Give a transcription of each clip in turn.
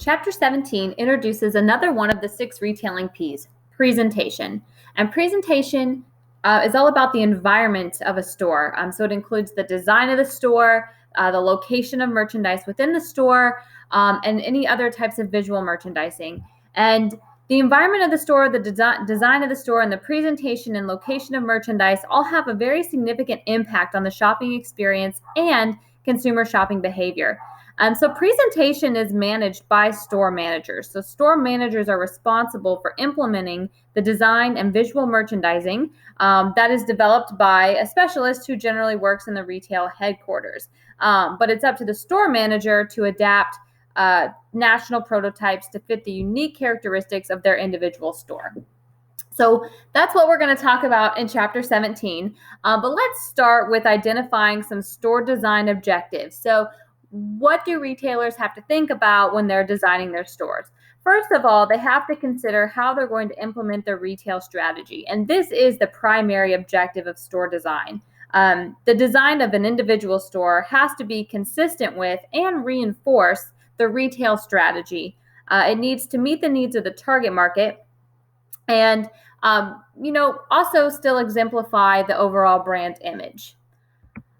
Chapter 17 introduces another one of the 6 retailing P's, presentation. And presentation is all about the environment of a store. So it includes the design of the store, the location of merchandise within the store, and any other types of visual merchandising. And the environment of the store, the design of the store, and the presentation and location of merchandise all have a very significant impact on the shopping experience and consumer shopping behavior. So presentation is managed by store managers. So store managers are responsible for implementing the design and visual merchandising that is developed by a specialist who generally works in the retail headquarters. But it's up to the store manager to adapt national prototypes to fit the unique characteristics of their individual store. So that's what we're going to talk about in Chapter 17. But let's start with identifying some store design objectives. So what do retailers have to think about when they're designing their stores? First of all, they have to consider how they're going to implement their retail strategy. And this is the primary objective of store design. The design of an individual store has to be consistent with and reinforce the retail strategy. It needs to meet the needs of the target market and, also still exemplify the overall brand image.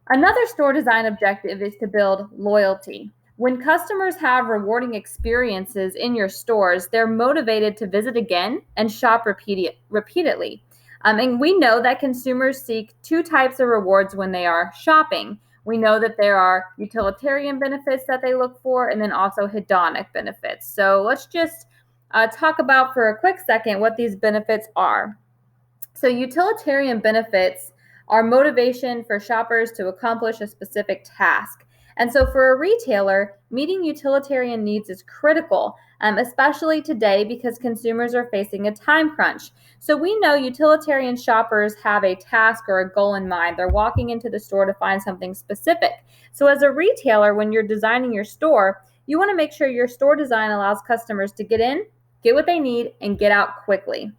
Another store design objective is to build loyalty. When customers have rewarding experiences in your stores, they're motivated to visit again and shop repeatedly. And we know that consumers seek 2 types of rewards when they are shopping. We know that there are utilitarian benefits that they look for, and then also hedonic benefits. So let's just talk about for a quick second what these benefits are. So utilitarian benefits are motivation for shoppers to accomplish a specific task. And so for a retailer, meeting utilitarian needs is critical, especially today because consumers are facing a time crunch. So we know utilitarian shoppers have a task or a goal in mind. They're walking into the store to find something specific. So as a retailer, when you're designing your store, you want to make sure your store design allows customers to get in, get what they need, and get out quickly.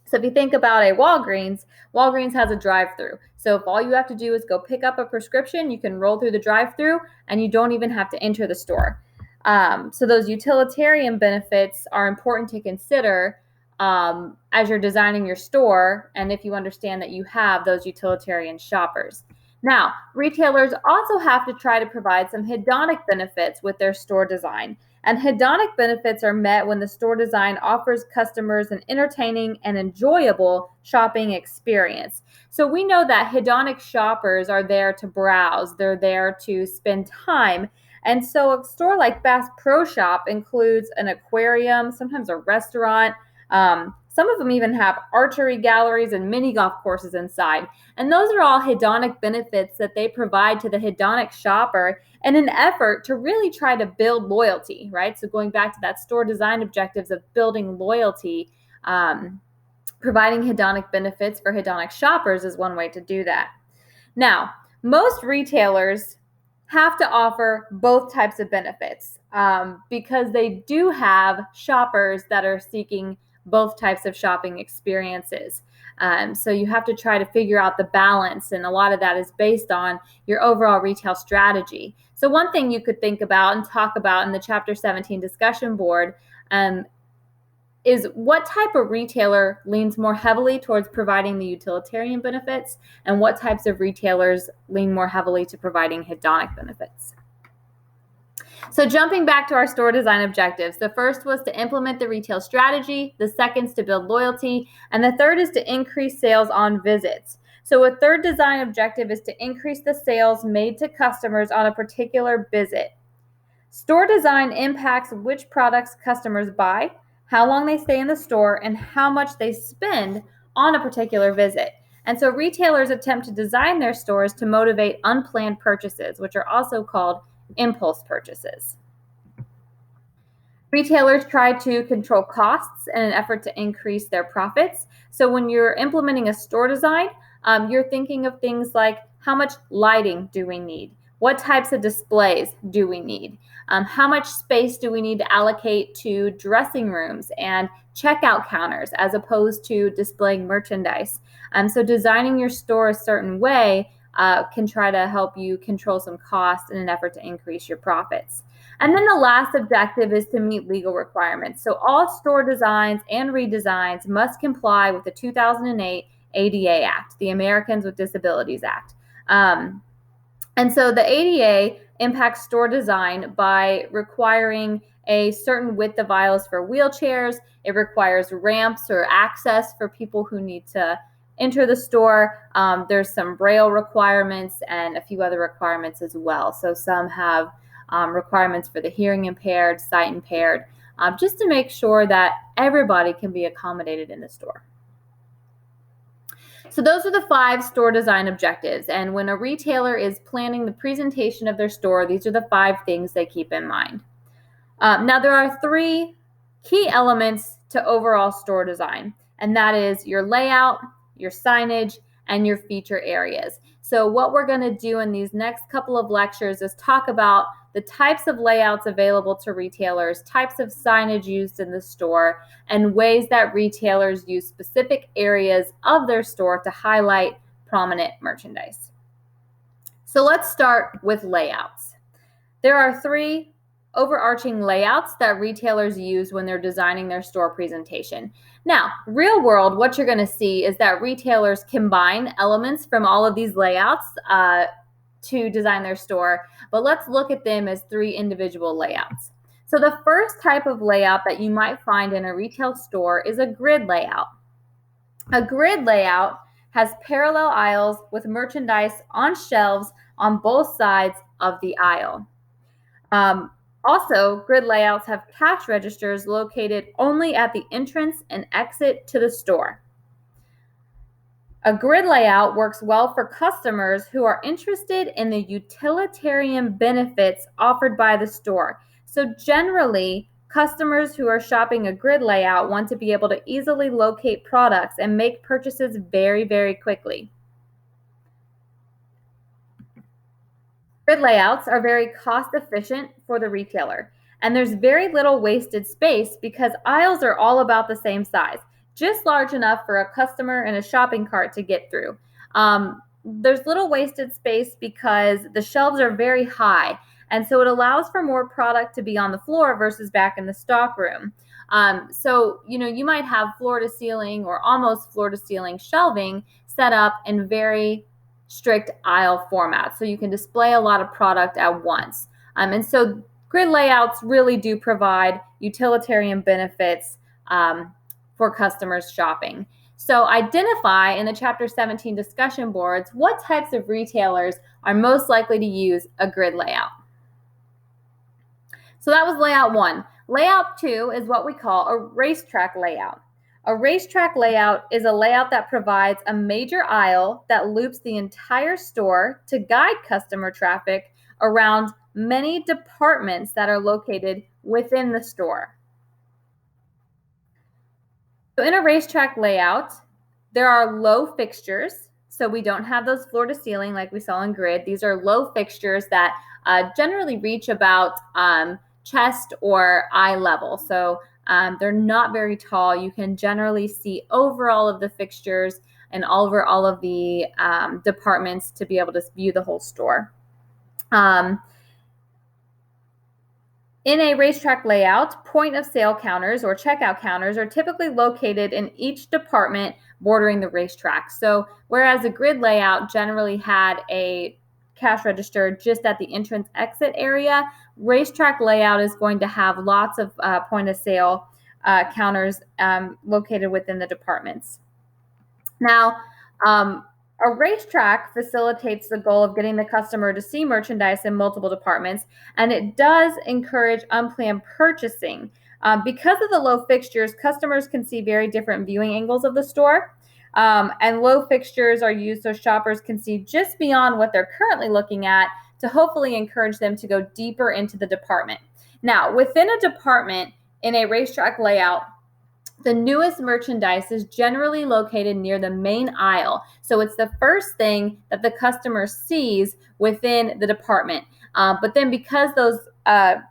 So if you think about a Walgreens has a drive-through. So if all you have to do is go pick up a prescription, you can roll through the drive-through and you don't even have to enter the store. So those utilitarian benefits are important to consider as you're designing your store, and if you understand that you have those utilitarian shoppers. Now, retailers also have to try to provide some hedonic benefits with their store design. And hedonic benefits are met when the store design offers customers an entertaining and enjoyable shopping experience. So we know that hedonic shoppers are there to browse, they're there to spend time. And so a store like Bass Pro Shop includes an aquarium, sometimes a restaurant. Some of them even have archery galleries and mini golf courses inside. And those are all hedonic benefits that they provide to the hedonic shopper in an effort to really try to build loyalty, right? So going back to that store design objectives of building loyalty, providing hedonic benefits for hedonic shoppers is one way to do that. Now, most retailers have to offer both types of benefits because they do have shoppers that are seeking both types of shopping experiences. So you have to try to figure out the balance, and a lot of that is based on your overall retail strategy. So one thing you could think about and talk about in the Chapter 17 discussion board is what type of retailer leans more heavily towards providing the utilitarian benefits, and what types of retailers lean more heavily to providing hedonic benefits. So jumping back to our store design objectives, the first was to implement the retail strategy, the second is to build loyalty, and the third is to increase sales on visits. So a third design objective is to increase the sales made to customers on a particular visit. Store design impacts which products customers buy, how long they stay in the store, and how much they spend on a particular visit. And so retailers attempt to design their stores to motivate unplanned purchases, which are also called impulse purchases. Retailers try to control costs in an effort to increase their profits. So when you're implementing a store design, you're thinking of things like how much lighting do we need? What types of displays do we need? How much space do we need to allocate to dressing rooms and checkout counters as opposed to displaying merchandise? So designing your store a certain way can try to help you control some costs in an effort to increase your profits. And then the last objective is to meet legal requirements. So all store designs and redesigns must comply with the 2008 ADA Act, the Americans with Disabilities Act. And so the ADA impacts store design by requiring a certain width of aisles for wheelchairs. It requires ramps or access for people who need to enter the store. There's some Braille requirements and a few other requirements as well. So some have requirements for the hearing impaired, sight impaired, just to make sure that everybody can be accommodated in the store. So those are the 5 store design objectives. And when a retailer is planning the presentation of their store, these are the 5 things they keep in mind. Now, there are 3 key elements to overall store design, and that is your layout, your signage, and your feature areas. So what we're going to do in these next couple of lectures is talk about the types of layouts available to retailers, types of signage used in the store, and ways that retailers use specific areas of their store to highlight prominent merchandise. So let's start with layouts. There are 3 overarching layouts that retailers use when they're designing their store presentation. Now, real world, what you're going to see is that retailers combine elements from all of these layouts to design their store, but let's look at them as 3 individual layouts. So the first type of layout that you might find in a retail store is a grid layout. A grid layout has parallel aisles with merchandise on shelves on both sides of the aisle. Also, grid layouts have cash registers located only at the entrance and exit to the store. A grid layout works well for customers who are interested in the utilitarian benefits offered by the store. So generally, customers who are shopping a grid layout want to be able to easily locate products and make purchases very, very quickly. Grid layouts are very cost efficient for the retailer, and there's very little wasted space because aisles are all about the same size, just large enough for a customer and a shopping cart to get through. There's little wasted space because the shelves are very high, and so it allows for more product to be on the floor versus back in the stock room. So, you might have floor to ceiling or almost floor to ceiling shelving set up in very strict aisle format, so you can display a lot of product at once. And so grid layouts really do provide utilitarian benefits for customers shopping. So identify in the Chapter 17 discussion boards what types of retailers are most likely to use a grid layout. So that was layout 1. Layout 2 is what we call a racetrack layout. A racetrack layout is a layout that provides a major aisle that loops the entire store to guide customer traffic around many departments that are located within the store. So in a racetrack layout, there are low fixtures. So we don't have those floor to ceiling like we saw in grid. These are low fixtures that generally reach about chest or eye level. So they're not very tall. You can generally see over all of the fixtures and over all of the departments to be able to view the whole store. In a racetrack layout, point of sale counters or checkout counters are typically located in each department bordering the racetrack. So whereas a grid layout generally had a cash register just at the entrance exit area, racetrack layout is going to have lots of point of sale counters located within the departments. Now, a racetrack facilitates the goal of getting the customer to see merchandise in multiple departments, and it does encourage unplanned purchasing. Because of the low fixtures, customers can see very different viewing angles of the store. And low fixtures are used so shoppers can see just beyond what they're currently looking at to hopefully encourage them to go deeper into the department. Now, within a department in a racetrack layout, the newest merchandise is generally located near the main aisle. So it's the first thing that the customer sees within the department. But then because those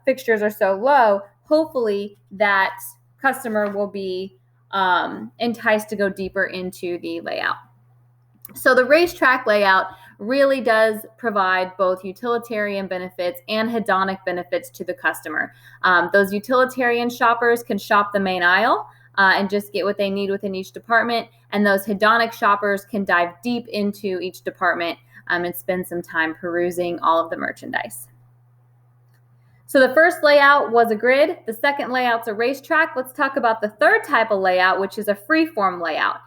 fixtures are so low, hopefully that customer will be enticed to go deeper into the layout. So the racetrack layout really does provide both utilitarian benefits and hedonic benefits to the customer. Those utilitarian shoppers can shop the main aisle and just get what they need within each department. And those hedonic shoppers can dive deep into each department and spend some time perusing all of the merchandise. So the first layout was a grid. The second layout's a racetrack. Let's talk about the third type of layout, which is a free-form layout.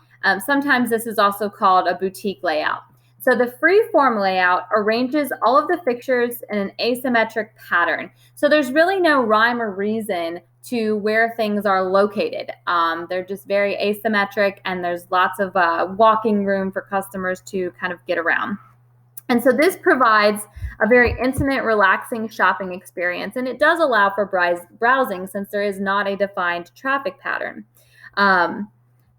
Sometimes this is also called a boutique layout. So the free-form layout arranges all of the fixtures in an asymmetric pattern. So there's really no rhyme or reason to where things are located. They're just very asymmetric, and there's lots of walking room for customers to kind of get around. And so this provides a very intimate, relaxing shopping experience, and it does allow for browsing since there is not a defined traffic pattern.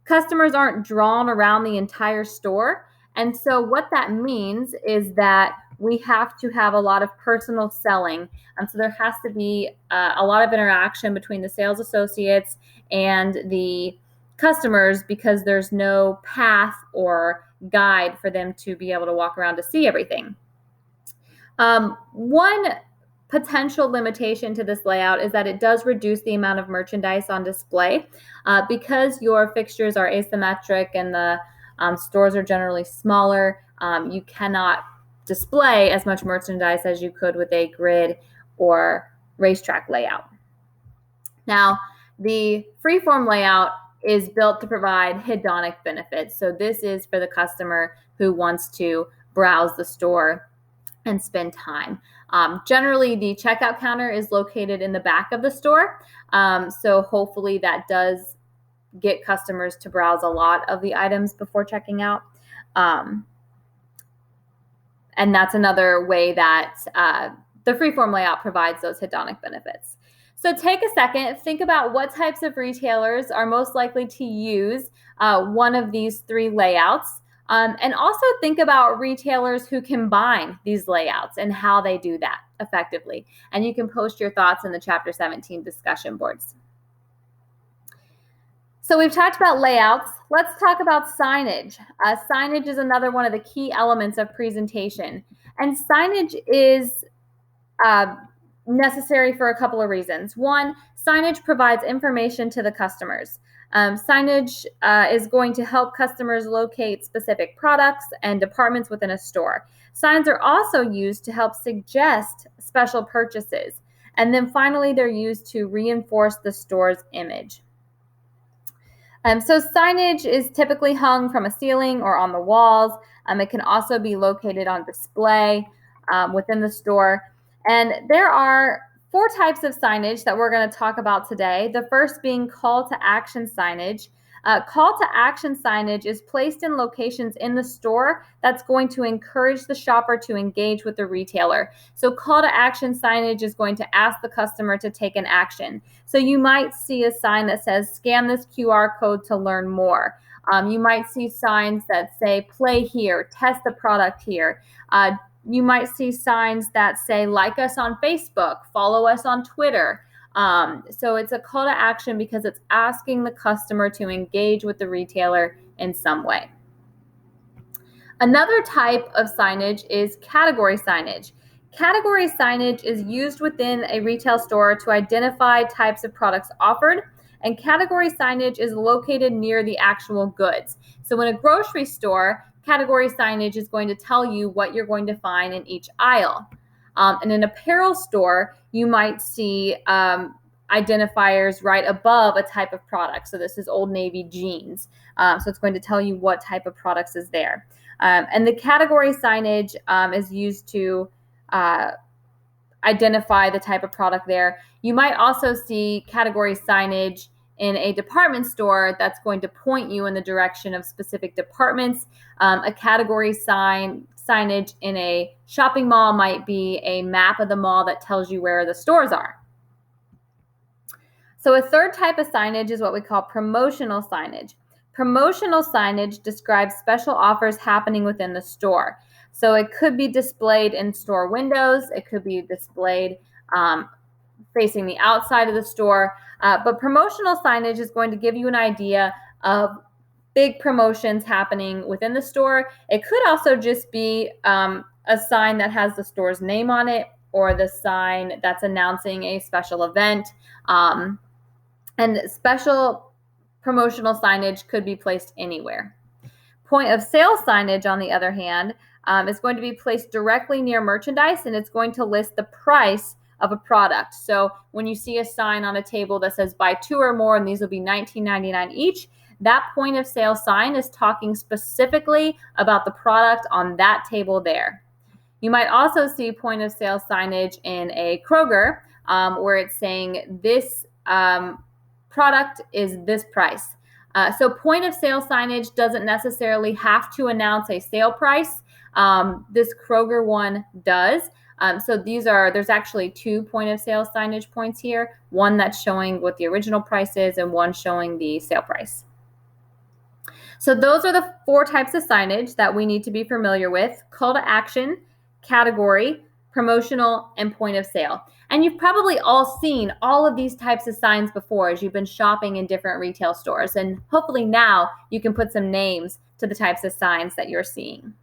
Customers aren't drawn around the entire store, and so what that means is that we have to have a lot of personal selling. So there has to be a lot of interaction between the sales associates and the customers because there's no path or guide for them to be able to walk around to see everything. One potential limitation to this layout is that it does reduce the amount of merchandise on display because your fixtures are asymmetric and the stores are generally smaller. You cannot display as much merchandise as you could with a grid or racetrack layout. Now, the freeform layout is built to provide hedonic benefits. So this is for the customer who wants to browse the store and spend time. Generally, the checkout counter is located in the back of the store. So hopefully that does get customers to browse a lot of the items before checking out. And that's another way that the freeform layout provides those hedonic benefits. So take a second, think about what types of retailers are most likely to use one of these three layouts. And also think about retailers who combine these layouts and how they do that effectively. And you can post your thoughts in the Chapter 17 discussion boards. So we've talked about layouts. Let's talk about signage. Signage is another one of the key elements of presentation. And signage is necessary for a couple of reasons. One, signage provides information to the customers. Signage is going to help customers locate specific products and departments within a store. Signs are also used to help suggest special purchases. And then finally, they're used to reinforce the store's image. So signage is typically hung from a ceiling or on the walls. It can also be located on display within the store. And there are 4 types of signage that we're going to talk about today. The first being call to action signage. Call to action signage is placed in locations in the store that's going to encourage the shopper to engage with the retailer. So call to action signage is going to ask the customer to take an action. So you might see a sign that says, scan this QR code to learn more. You might see signs that say, play here, test the product here. You might see signs that say, like us on Facebook, follow us on Twitter. So it's a call to action because it's asking the customer to engage with the retailer in some way. Another type of signage is category signage. Category signage is used within a retail store to identify types of products offered, and category signage is located near the actual goods. So in a grocery store, category signage is going to tell you what you're going to find in each aisle. In an apparel store, you might see identifiers right above a type of product. So this is Old Navy jeans. So it's going to tell you what type of products is there. And the category signage is used to identify the type of product there. You might also see category signage in a department store that's going to point you in the direction of specific departments. A category signage in a shopping mall might be a map of the mall that tells you where the stores are. So a third type of signage is what we call promotional signage. Promotional signage describes special offers happening within the store. So it could be displayed in store windows. It could be displayed facing the outside of the store. But promotional signage is going to give you an idea of big promotions happening within the store. It could also just be a sign that has the store's name on it, or the sign that's announcing a special event. And special promotional signage could be placed anywhere. Point of sale signage, on the other hand, is going to be placed directly near merchandise, and it's going to list the price of a product. So when you see a sign on a table that says buy 2 or more, and these will be $19.99 each, that point of sale sign is talking specifically about the product on that table there. You might also see point of sale signage in a Kroger where it's saying this product is this price. So point of sale signage doesn't necessarily have to announce a sale price. This Kroger one does. So there's actually 2 point of sale signage points here, one that's showing what the original price is and one showing the sale price. So those are the 4 types of signage that we need to be familiar with: call to action, category, promotional, and point of sale. And you've probably all seen all of these types of signs before as you've been shopping in different retail stores. And hopefully now you can put some names to the types of signs that you're seeing.